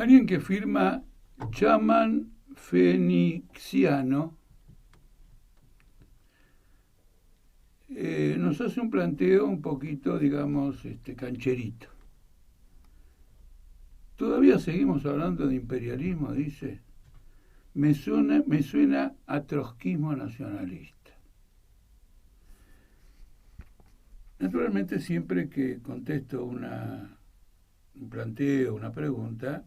Alguien que firma Chaman Fenixiano nos hace un planteo un poquito, digamos, cancherito. Todavía seguimos hablando de imperialismo, dice. Me suena a trotskismo nacionalista. Naturalmente, siempre que contesto un planteo, una pregunta,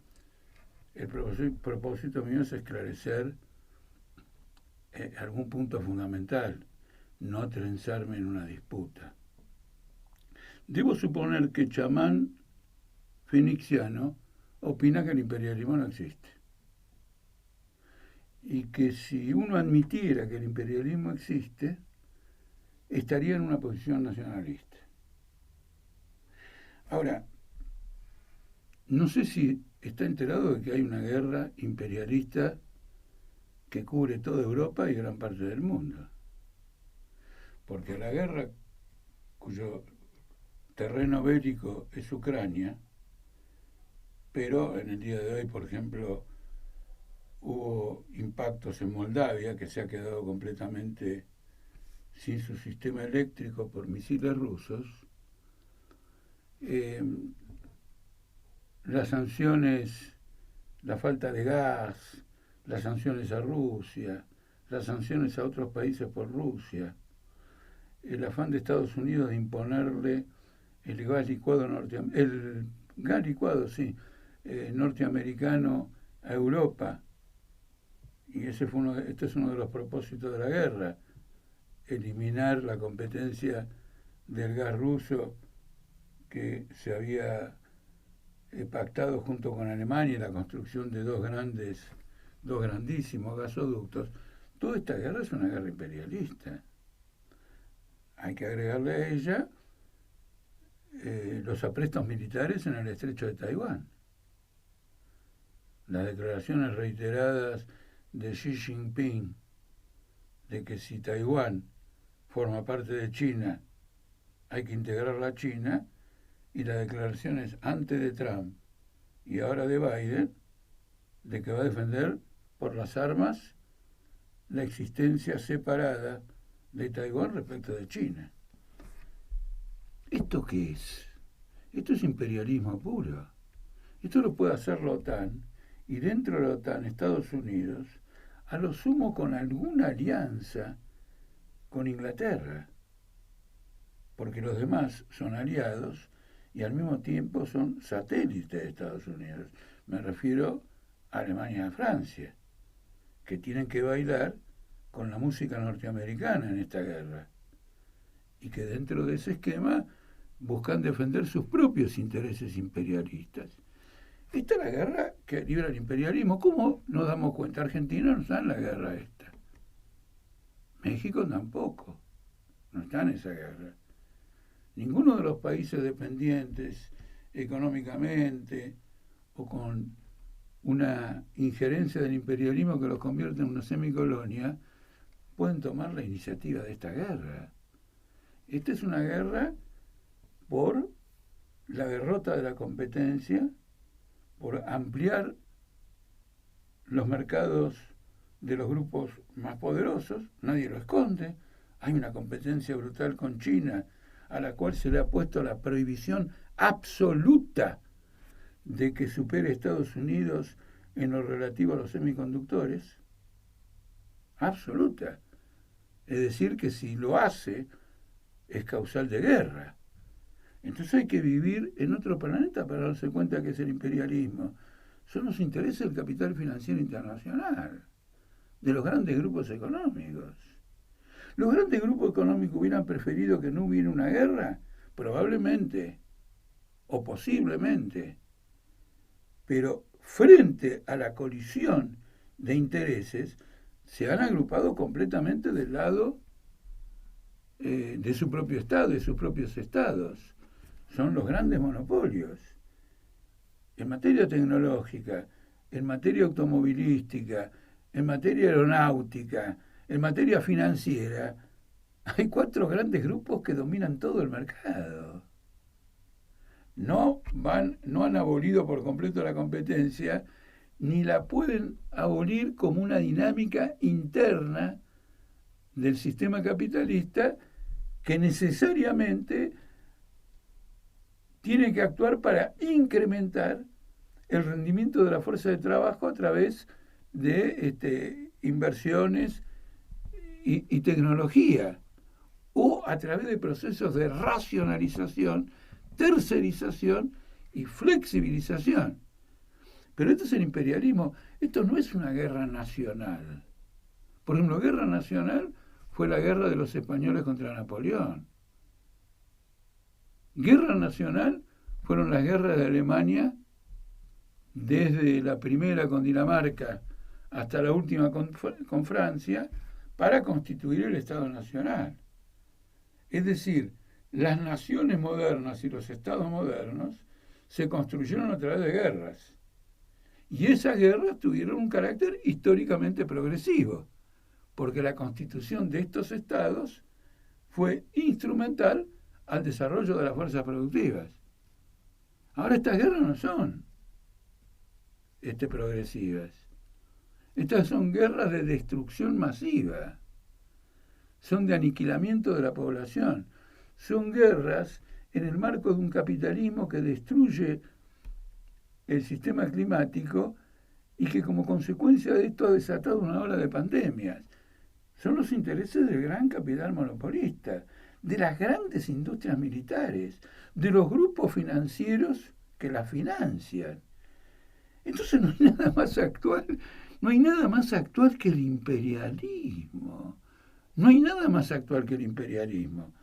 el propósito mío es esclarecer algún punto fundamental, no trenzarme en una disputa. Debo suponer que Chamán Fenixiano opina que el imperialismo no existe. Y que si uno admitiera que el imperialismo existe, estaría en una posición nacionalista. Ahora, no sé si está enterado de que hay una guerra imperialista que cubre toda Europa y gran parte del mundo. Porque la guerra cuyo terreno bélico es Ucrania, pero en el día de hoy, por ejemplo, hubo impactos en Moldavia, que se ha quedado completamente sin su sistema eléctrico por misiles rusos. Las sanciones, la falta de gas, las sanciones a Rusia, las sanciones a otros países por Rusia, el afán de Estados Unidos de imponerle el gas licuado norteamericano a Europa. Y este es uno de los propósitos de la guerra, eliminar la competencia del gas ruso que se había pactado junto con Alemania, la construcción de dos grandísimos gasoductos. Toda esta guerra es una guerra imperialista. Hay que agregarle a ella los aprestos militares en el estrecho de Taiwán, las declaraciones reiteradas de Xi Jinping de que si Taiwán forma parte de China hay que integrarla a China, y las declaraciones antes de Trump y ahora de Biden de que va a defender por las armas la existencia separada de Taiwán respecto de China. ¿Esto qué es? Esto es imperialismo puro. Esto lo puede hacer la OTAN, y dentro de la OTAN Estados Unidos, a lo sumo con alguna alianza con Inglaterra, porque los demás son aliados y al mismo tiempo son satélites de Estados Unidos. Me refiero a Alemania y a Francia, que tienen que bailar con la música norteamericana en esta guerra, y que dentro de ese esquema buscan defender sus propios intereses imperialistas. Esta es la guerra que libra el imperialismo. ¿Cómo nos damos cuenta? Argentina no está en la guerra esta. México tampoco. No está en esa guerra. Ninguno de los países dependientes económicamente o con una injerencia del imperialismo que los convierte en una semicolonia pueden tomar la iniciativa de esta guerra. Esta es una guerra por la derrota de la competencia, por ampliar los mercados de los grupos más poderosos, nadie lo esconde. Hay una competencia brutal con China, a la cual se le ha puesto la prohibición absoluta de que supere a Estados Unidos en lo relativo a los semiconductores. Absoluta. Es decir, que si lo hace, es causal de guerra. Entonces hay que vivir en otro planeta para darse cuenta que es el imperialismo. Son los intereses del capital financiero internacional, de los grandes grupos económicos. ¿Los grandes grupos económicos hubieran preferido que no hubiera una guerra? Probablemente, o posiblemente. Pero frente a la colisión de intereses, se han agrupado completamente del lado de su propio Estado, de sus propios estados. Son los grandes monopolios. En materia tecnológica, en materia automovilística, en materia aeronáutica, en materia financiera, hay 4 grandes grupos que dominan todo el mercado. no han abolido por completo la competencia, ni la pueden abolir como una dinámica interna del sistema capitalista que necesariamente tiene que actuar para incrementar el rendimiento de la fuerza de trabajo a través de inversiones y tecnología, o a través de procesos de racionalización, tercerización y flexibilización. Pero esto es el imperialismo, esto no es una guerra nacional. Por ejemplo, guerra nacional fue la guerra de los españoles contra Napoleón. Guerra nacional fueron las guerras de Alemania desde la primera con Dinamarca hasta la última con Francia para constituir el Estado Nacional. Es decir, las naciones modernas y los estados modernos se construyeron a través de guerras. Y esas guerras tuvieron un carácter históricamente progresivo, porque la constitución de estos estados fue instrumental al desarrollo de las fuerzas productivas. Ahora estas guerras no son progresivas. Estas son guerras de destrucción masiva. Son de aniquilamiento de la población. Son guerras en el marco de un capitalismo que destruye el sistema climático y que como consecuencia de esto ha desatado una ola de pandemias. Son los intereses del gran capital monopolista, de las grandes industrias militares, de los grupos financieros que las financian. Entonces no hay nada más actual, no hay nada más actual que el imperialismo. No hay nada más actual que el imperialismo.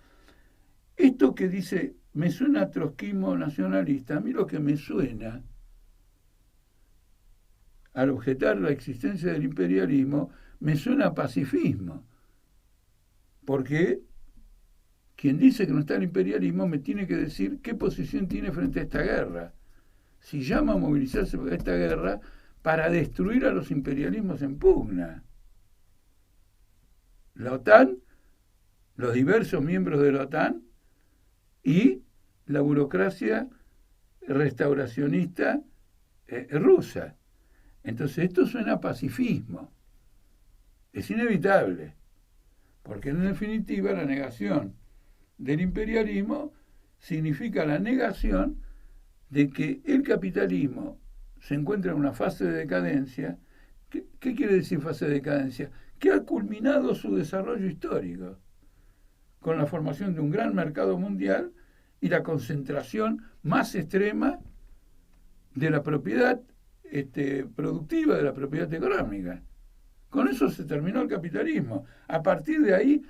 Esto que dice, me suena a trotskismo nacionalista, a mí lo que me suena, al objetar la existencia del imperialismo, me suena a pacifismo. Porque quien dice que no está el imperialismo me tiene que decir qué posición tiene frente a esta guerra. Si llama a movilizarse por esta guerra para destruir a los imperialismos en pugna. La OTAN, los diversos miembros de la OTAN y la burocracia restauracionista rusa. Entonces esto suena a pacifismo. Es inevitable, porque en definitiva la negación del imperialismo significa la negación de que el capitalismo se encuentra en una fase de decadencia. ¿Qué quiere decir fase de decadencia? Que ha culminado su desarrollo histórico con la formación de un gran mercado mundial y la concentración más extrema de la propiedad productiva, de la propiedad económica. Con eso se terminó el capitalismo. A partir de ahí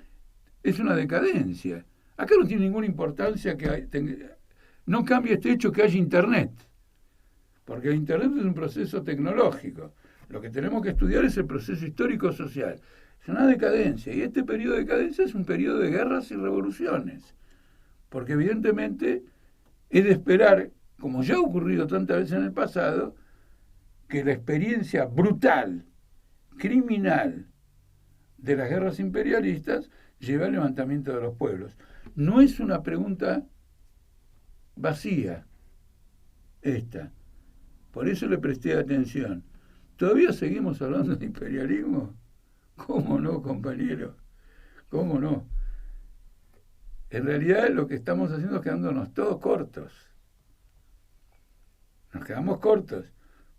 es una decadencia. Acá no tiene ninguna importancia no cambia este hecho que haya Internet, porque el Internet es un proceso tecnológico. Lo que tenemos que estudiar es el proceso histórico-social. Es una decadencia, y este periodo de decadencia es un periodo de guerras y revoluciones, porque evidentemente es de esperar, como ya ha ocurrido tantas veces en el pasado, que la experiencia brutal, criminal de las guerras imperialistas lleve al levantamiento de los pueblos. No es una pregunta vacía esta. Por eso le presté atención. ¿Todavía seguimos hablando de imperialismo? ¿Cómo no, compañero? ¿Cómo no? En realidad lo que estamos haciendo es quedándonos todos cortos. Nos quedamos cortos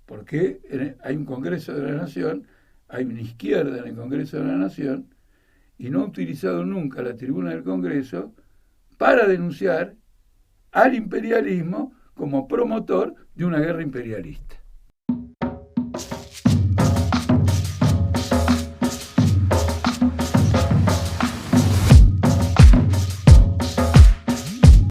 porque hay un Congreso de la Nación, hay una izquierda en el Congreso de la Nación y no ha utilizado nunca la tribuna del Congreso para denunciar al imperialismo como promotor de una guerra imperialista.